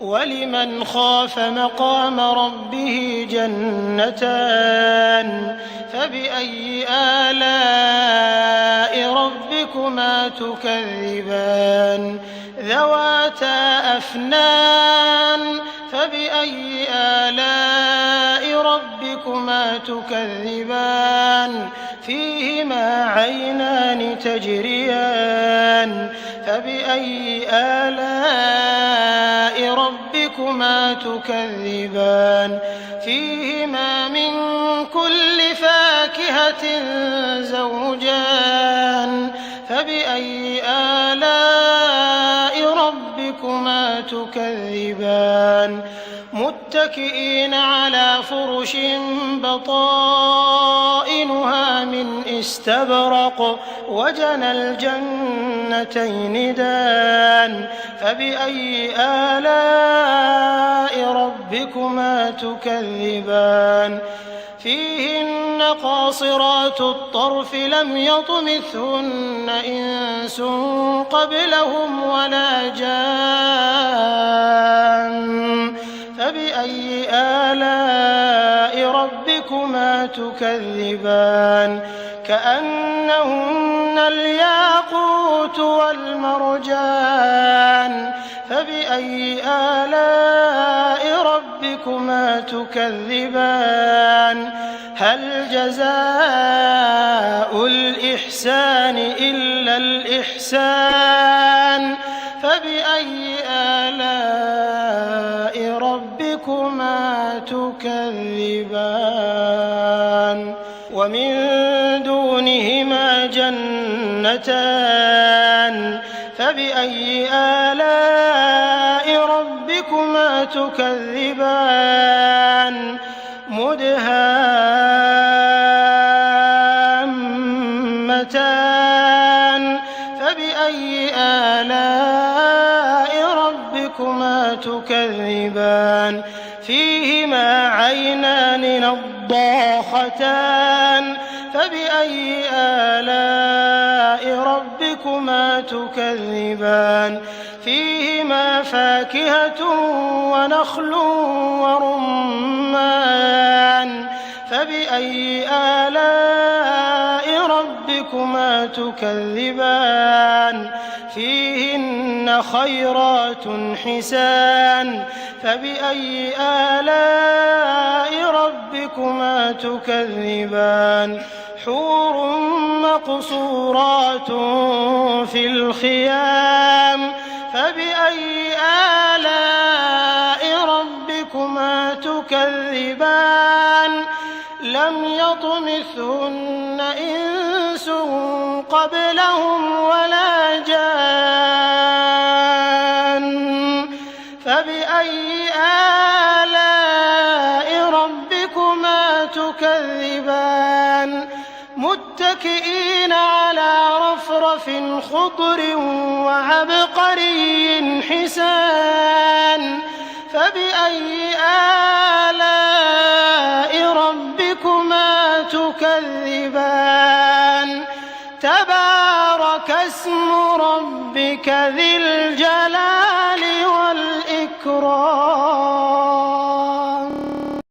ولمن خاف مقام ربه جنتان فبأي آلاء ربكما تكذبان ذواتا أفنان فبأي آلاء ربكما تكذبان فيهما عينان تجريان فبأي آلاء ربكما تكذبان فيهما من كل فاكهة زوجان فبأي آلاء ربكما تكذبان متكئين على فرش بطائنها من استبرق وجنى الجنتين دان فبأي آلاء ربكما تكذبان فيهن قاصرات الطرف لم يطمثهن إنس قبلهم ولا جان فبأي آلاء ربكما تكذبان كأنهن الياقوت والمرجان فبأي آلاء ربكما تكذبان هل جزاء الإحسان إلا الإحسان فبأي آلاء ربكما تكذبان ومن دونهما جنتان فبأي آلاء ربكما تكذبان مدهامتان فبأي آلاء ربكما تكذبان فيهما عينان نضاختان فبأي آلاء ربكما تكذبان فيهما فاكهة ونخل ورمان فبأي آلاء ربكما تكذبان فيهن خيرات حسان فبأي آلاء ربكما تكذبان حور مقصورات في الخيام فبأي آلاء ربكما تكذبان لم يطمثهن إنس قبلهم ولا جان فبأي آلاء ربكما تكذبان متكئين على رفرف خضر وعبقري حسان فبأي آلاء ربكما تكذبان تبارك اسم ربك ذي الجلال